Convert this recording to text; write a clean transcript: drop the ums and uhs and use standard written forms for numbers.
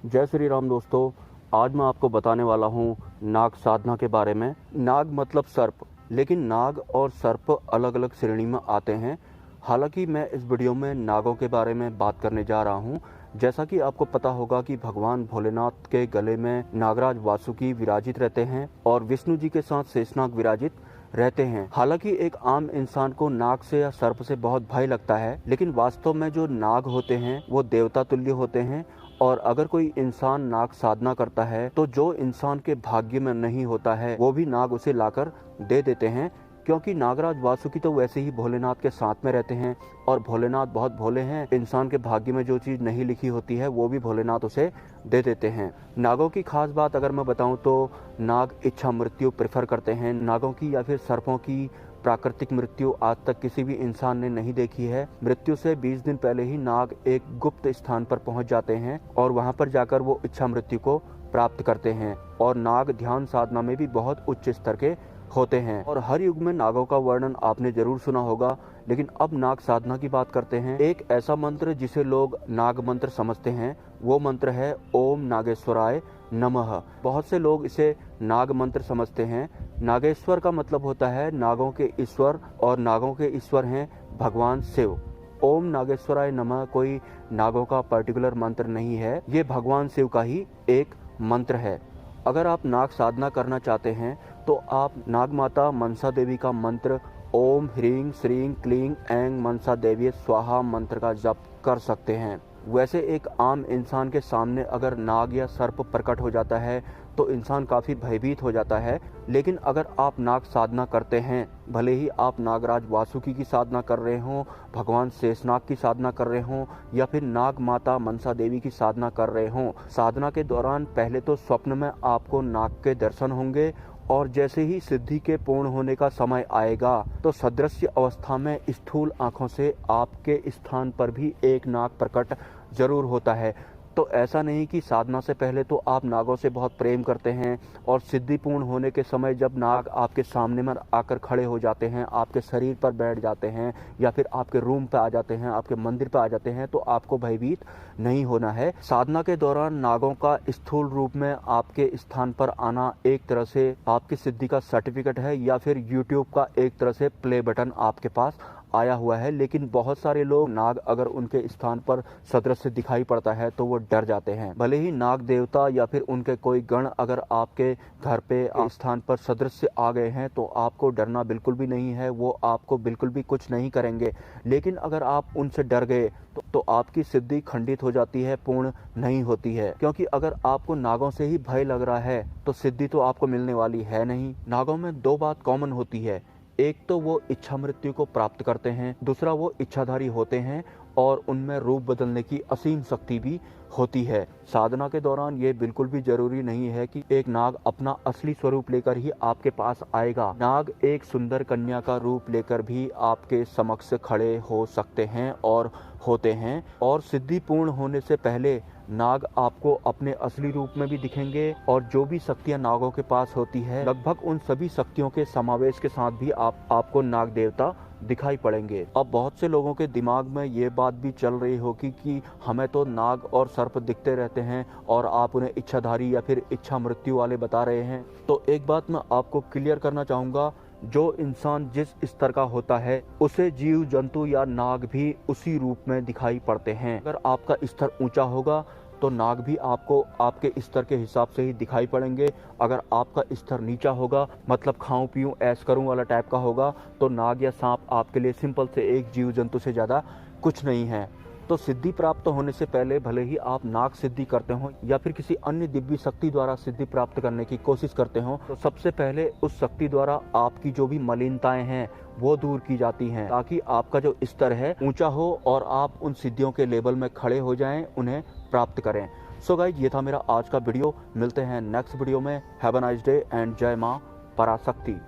जय श्री राम दोस्तों। आज मैं आपको बताने वाला हूँ नाग साधना के बारे में। नाग मतलब सर्प, लेकिन नाग और सर्प अलग अलग श्रेणी में आते हैं। हालांकि मैं इस वीडियो में नागों के बारे में बात करने जा रहा हूँ। जैसा कि आपको पता होगा कि भगवान भोलेनाथ के गले में नागराज वासुकी विराजित रहते हैं और विष्णु जी के साथ शेषनाग विराजित रहते हैं। हालांकि एक आम इंसान को नाग से या सर्प से बहुत भय लगता है, लेकिन वास्तव में जो नाग होते हैं वो देवता तुल्य होते हैं। और अगर कोई इंसान नाग साधना करता है तो जो इंसान के भाग्य में नहीं होता है वो भी नाग उसे लाकर दे देते हैं, क्योंकि नागराज वासुकी तो वैसे ही भोलेनाथ के साथ में रहते हैं और भोलेनाथ बहुत भोले हैं। इंसान के भाग्य में जो चीज़ नहीं लिखी होती है वो भी भोलेनाथ उसे दे देते हैं। नागों की खास बात अगर मैं बताऊं तो नाग इच्छा मृत्यु प्रेफर करते हैं। नागों की या फिर सर्पों की प्राकृतिक मृत्यु आज तक किसी भी इंसान ने नहीं देखी है। मृत्यु से 20 दिन पहले ही नाग एक गुप्त स्थान पर पहुंच जाते हैं और वहां पर जाकर वो इच्छा मृत्यु को प्राप्त करते हैं। और नाग ध्यान साधना में भी बहुत उच्च स्तर के होते हैं। और हर युग में नागों का वर्णन आपने जरूर सुना होगा, लेकिन अब नाग साधना की बात करते हैं। एक ऐसा मंत्र जिसे लोग नाग मंत्र समझते हैं, वो मंत्र है ओम नागेश्वराय नमः। बहुत से लोग इसे नाग मंत्र समझते हैं। नागेश्वर का मतलब होता है नागों के ईश्वर, और नागों के ईश्वर हैं भगवान शिव। ओम नागेश्वराय नमः कोई नागों का पर्टिकुलर मंत्र नहीं है, ये भगवान शिव का ही एक मंत्र है। अगर आप नाग साधना करना चाहते हैं तो आप नाग माता मनसा देवी का मंत्र ओम ह्रीं श्रीं क्लीं ऐं मनसा देवी स्वाहा मंत्र का जप कर सकते हैं। वैसे एक आम इंसान के सामने अगर नाग या सर्प प्रकट हो जाता है तो इंसान काफ़ी भयभीत हो जाता है, लेकिन अगर आप नाग साधना करते हैं, भले ही आप नागराज वासुकी की साधना कर रहे हों, भगवान शेषनाग की साधना कर रहे हों या फिर नाग माता मनसा देवी की साधना कर रहे हों, साधना के दौरान पहले तो स्वप्न में आपको नाग के दर्शन होंगे और जैसे ही सिद्धि के पूर्ण होने का समय आएगा तो सदृश्य अवस्था में स्थूल आंखों से आपके स्थान पर भी एक नाग प्रकट जरूर होता है। तो ऐसा नहीं कि साधना से पहले तो आप नागों से बहुत प्रेम करते हैं और सिद्धि पूर्ण होने के समय जब नाग आपके सामने में आकर खड़े हो जाते हैं, आपके शरीर पर बैठ जाते हैं या फिर आपके रूम पे आ जाते हैं, आपके मंदिर पे आ जाते हैं, तो आपको भयभीत नहीं होना है। साधना के दौरान नागों का स्थूल रूप में आपके स्थान पर आना एक तरह से आपकी सिद्धि का सर्टिफिकेट है या फिर यूट्यूब का एक तरह से प्ले बटन आपके पास आया हुआ है। लेकिन बहुत सारे लोग नाग अगर उनके स्थान पर सदृश्य दिखाई पड़ता है तो वो डर जाते हैं। भले ही नाग देवता या फिर उनके कोई गण अगर आपके घर पे स्थान पर सदृश्य आ गए हैं तो आपको डरना बिल्कुल भी नहीं है, वो आपको बिल्कुल भी कुछ नहीं करेंगे। लेकिन अगर आप उनसे डर गए तो आपकी सिद्धि खंडित हो जाती है, पूर्ण नहीं होती है। क्योंकि अगर आपको नागों से ही भय लग रहा है तो सिद्धि तो आपको मिलने वाली है नहीं। नागों में दो बात कॉमन होती है, एक तो वो इच्छा मृत्यु को प्राप्त करते हैं, दूसरा वो इच्छाधारी होते हैं और उनमें रूप बदलने की असीम शक्ति भी होती है। साधना के दौरान ये बिल्कुल भी जरूरी नहीं है कि एक नाग अपना असली स्वरूप लेकर ही आपके पास आएगा। नाग एक सुंदर कन्या का रूप लेकर भी आपके समक्ष खड़े हो सकते हैं और होते हैं। और सिद्धि पूर्ण होने से पहले नाग आपको अपने असली रूप में भी दिखेंगे और जो भी शक्तियां नागों के पास होती है लगभग उन सभी शक्तियों के समावेश के साथ भी आपको नाग देवता दिखाई पड़ेंगे। अब बहुत से लोगों के दिमाग में ये बात भी चल रही होगी कि हमें तो नाग और सर्प दिखते रहते हैं और आप उन्हें इच्छाधारी या फिर इच्छा मृत्यु वाले बता रहे हैं। तो एक बात मैं आपको क्लियर करना चाहूँगा, जो इंसान जिस स्तर का होता है उसे जीव जंतु या नाग भी उसी रूप में दिखाई पड़ते हैं। अगर आपका स्तर ऊंचा होगा तो नाग भी आपको आपके स्तर के हिसाब से ही दिखाई पड़ेंगे। अगर आपका स्तर नीचा होगा, मतलब खाऊं पीऊं ऐश करूं वाला टाइप का होगा, तो नाग या सांप आपके लिए सिंपल से एक जीव जंतु से ज़्यादा कुछ नहीं है। तो सिद्धि प्राप्त होने से पहले भले ही आप नाग सिद्धि करते हो या फिर किसी अन्य दिव्य शक्ति द्वारा सिद्धि प्राप्त करने की कोशिश करते हो, तो सबसे पहले उस शक्ति द्वारा आपकी जो भी मलिनताएं हैं वो दूर की जाती हैं, ताकि आपका जो स्तर है ऊंचा हो और आप उन सिद्धियों के लेवल में खड़े हो जाएं, उन्हें प्राप्त करें। सो गाइज, ये था मेरा आज का वीडियो। मिलते हैं नेक्स्ट वीडियो में। Have a nice day and जय माँ पराशक्ति।